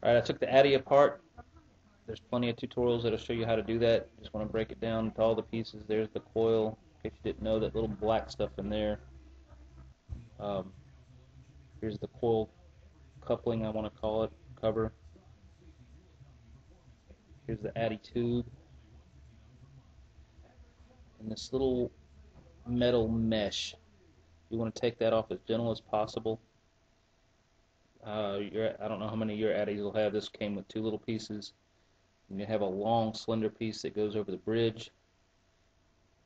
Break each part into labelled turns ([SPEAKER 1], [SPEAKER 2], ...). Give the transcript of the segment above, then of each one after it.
[SPEAKER 1] Alright, I took the Addy apart. There's plenty of tutorials that'll show you how to do that. Just want to break it down to all the pieces. There's the coil. In case you didn't know, that little black stuff in there. Um, Here's the coil coupling, I want to call it, cover. Here's the Addy tube. And this little metal mesh. You want to take that off as gentle as possible. I don't know how many of your Addies will have. This came with two little pieces. And you have a long, slender piece that goes over the bridge.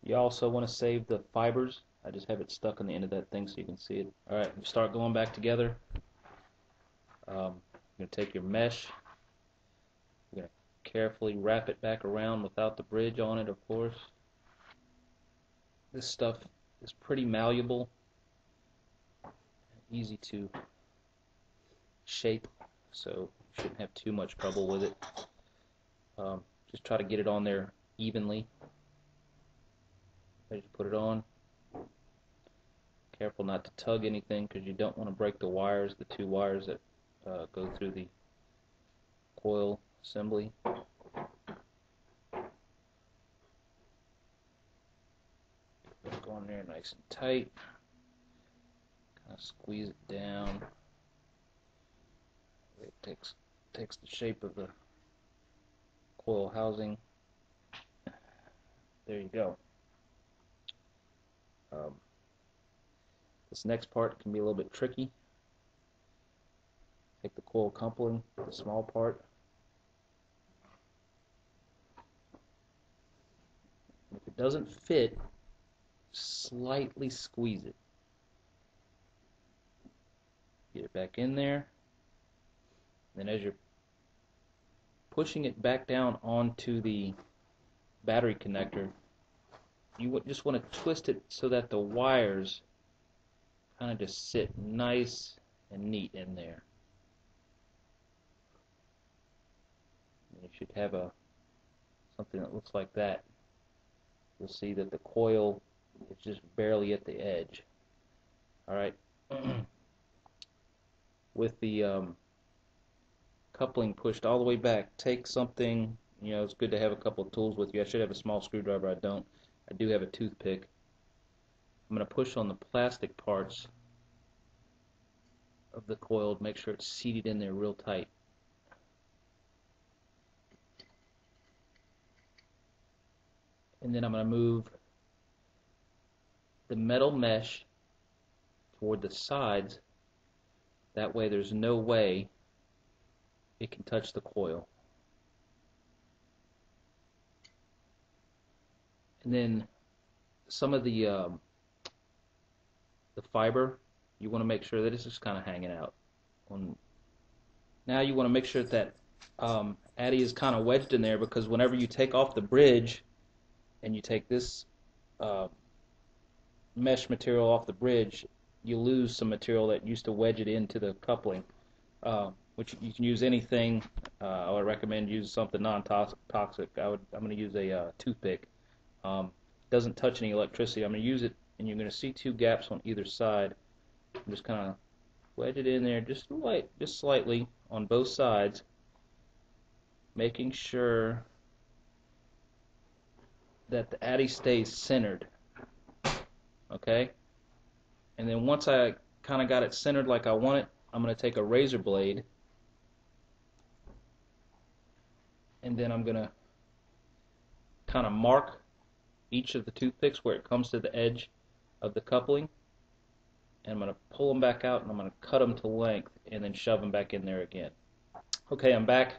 [SPEAKER 1] You also want to save the fibers. I just have it stuck on the end of that thing so you can see it. Alright, you start going back together. You're going to take your mesh. You're going to carefully wrap it back around without the bridge on it, of course. This stuff is pretty malleable, easy to shape, so you shouldn't have too much trouble with it. Just try to get it on there evenly. Just put it on. Careful not to tug anything because you don't want to break the wires, the two wires that go through the coil assembly. Go on there nice and tight. Kind of squeeze it down. It takes the shape of the coil housing. There you go. This next part can be a little bit tricky. Take the coil coupling, the small part. If it doesn't fit, slightly squeeze it. Get it back in there. Then as you're pushing it back down onto the battery connector, you just want to twist it so that the wires kind of just sit nice and neat in there. And you should have something that looks like that. You'll see that the coil is just barely at the edge. Alright. With the coupling pushed all the way back, take something, it's good to have a couple of tools with you. I should have a small screwdriver, I don't. I do have a toothpick. I'm going to push on the plastic parts of the coil to make sure it's seated in there real tight. And then I'm going to move the metal mesh toward the sides. That way there's no way it can touch the coil. And then some of the fiber, you want to make sure that it's just kind of hanging out. Now you want to make sure that Addy is kind of wedged in there, because whenever you take off the bridge and you take this mesh material off the bridge, you lose some material that used to wedge it into the coupling, which you can use anything. I would recommend use something non-toxic. I'm going to use a toothpick. Doesn't touch any electricity. I'm going to use it, and you're going to see two gaps on either side. Just kind of wedge it in there just slightly on both sides, making sure that the Addy stays centered. Okay? And then once I kind of got it centered like I want it, I'm going to take a razor blade, and then I'm going to kind of mark each of the toothpicks where it comes to the edge of the coupling, and I'm going to pull them back out, and I'm going to cut them to length and then shove them back in there again. Okay, I'm back.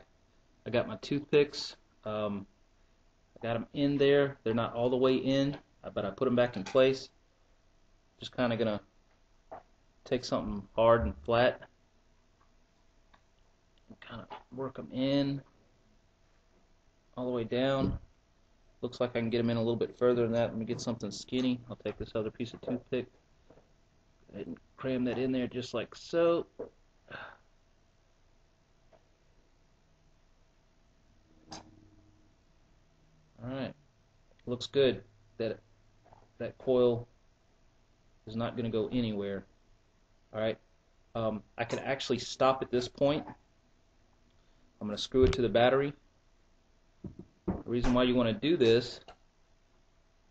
[SPEAKER 1] I got my toothpicks. I got them in there. They're not all the way in, but I put them back in place. Just kind of going to take something hard and flat and kind of work them in all the way down. Looks like I can get them in a little bit further than that. Let me get something skinny. I'll take this other piece of toothpick and cram that in there just like so. Alright, looks good. That coil is not going to go anywhere. Alright, I can actually stop at this point going to screw it to the battery. The reason why you want to do this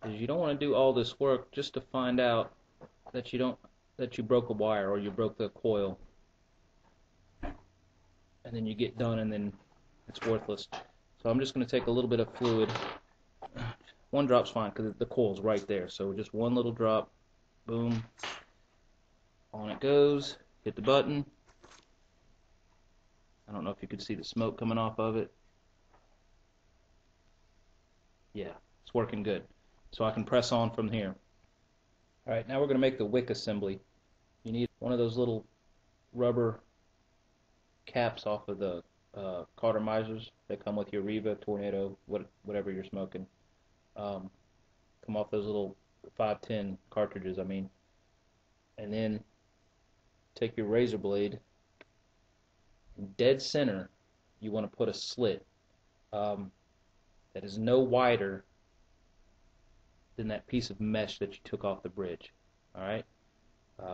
[SPEAKER 1] is you don't want to do all this work just to find out that you broke a wire or you broke the coil, and then you get done and then it's worthless. So I'm just going to take a little bit of fluid. One drop's fine because the coil's right there. So just one little drop, boom, on it goes. Hit the button. I don't know if you could see the smoke coming off of it. Yeah, it's working good. So I can press on from here. Alright, now we're going to make the wick assembly. You need one of those little rubber caps off of the Carter misers that come with your Riva, Tornado, whatever you're smoking. Come off those little 510 cartridges, I mean. And then take your razor blade, in dead center you want to put a slit that is no wider than that piece of mesh that you took off the bridge. Alright?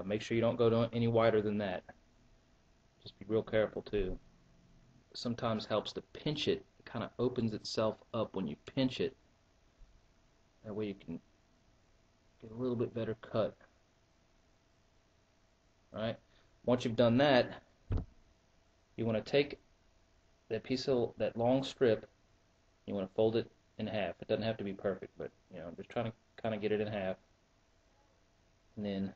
[SPEAKER 1] Make sure you don't go any wider than that. Just be real careful too. Sometimes helps to pinch it. It kind of opens itself up when you pinch it. That way you can get a little bit better cut. Alright? Once you've done that, you want to take that piece of that long strip, you want to fold it in half. It doesn't have to be perfect, but you know, I'm just trying to kind of get it in half. And then,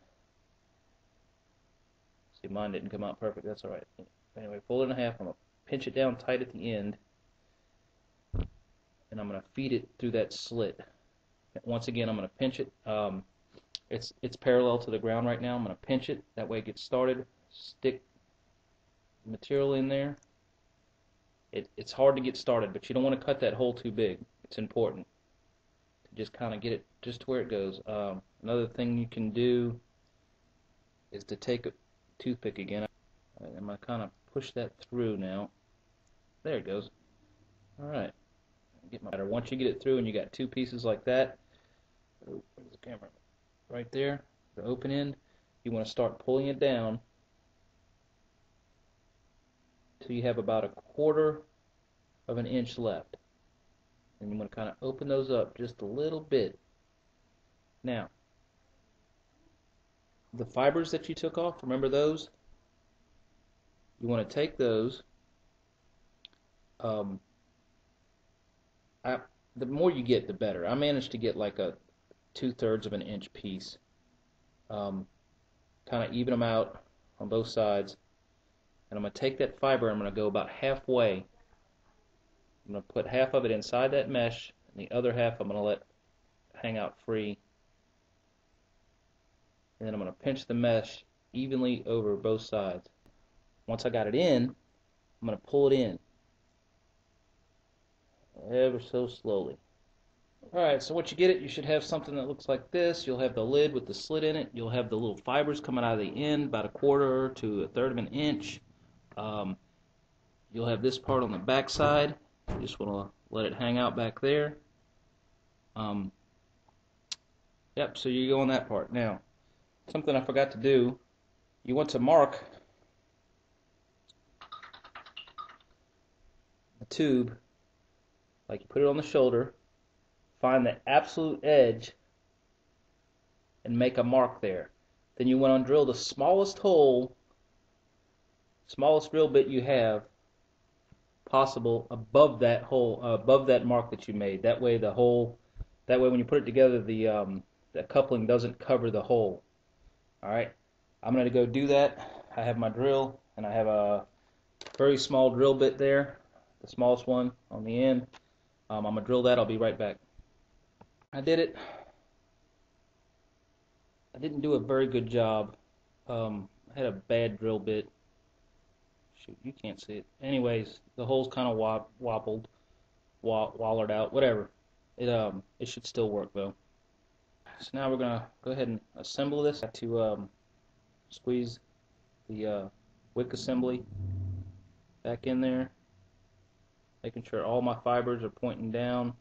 [SPEAKER 1] see, mine didn't come out perfect. That's alright. Anyway, fold it in half. I'm going to pinch it down tight at the end, and I'm going to feed it through that slit. Once again, I'm going to pinch it. It's parallel to the ground right now. I'm going to pinch it. That way it gets started. Stick material in there. It's hard to get started, but you don't want to cut that hole too big. It's important to just kind of get it just to where it goes. Another thing you can do is to take a toothpick again. I'm going to kind of push that through now. There it goes. Alright. Once you get it through and you got two pieces like that, oh, where's the camera? Right there, the open end, you want to start pulling it down till you have about 1/4 of an inch left. And you want to kind of open those up just a little bit. Now, the fibers that you took off, remember those? You want to take those. The more you get, the better. I managed to get like a 2/3 of an inch piece. Kind of even them out on both sides. And I'm going to take that fiber, I'm going to go about halfway. I'm going to put half of it inside that mesh, and the other half I'm going to let hang out free. And then I'm going to pinch the mesh evenly over both sides. Once I got it in, I'm going to pull it in ever so slowly. Alright, so once you get it, you should have something that looks like this. You'll have the lid with the slit in it. You'll have the little fibers coming out of the end, about 1/4 to 1/3 of an inch. You'll have this part on the back side. You just want to let it hang out back there. Yep, so you go on that part. Now, something I forgot to do, you want to mark the tube, like you put it on the shoulder, find the absolute edge, and make a mark there. Then you want to drill the smallest hole, smallest drill bit you have possible above that hole, above that mark that you made. That way when you put it together, the coupling doesn't cover the hole. Alright, I'm going to go do that. I have my drill, and I have a very small drill bit there, the smallest one on the end. I'm going to drill that. I'll be right back. I did it. I didn't do a very good job. I had a bad drill bit. Shoot, you can't see it. Anyways, the hole's kind of wobbled, wallered out, whatever. It should still work though. So now we're gonna go ahead and assemble this. I have to squeeze the wick assembly back in there, making sure all my fibers are pointing down.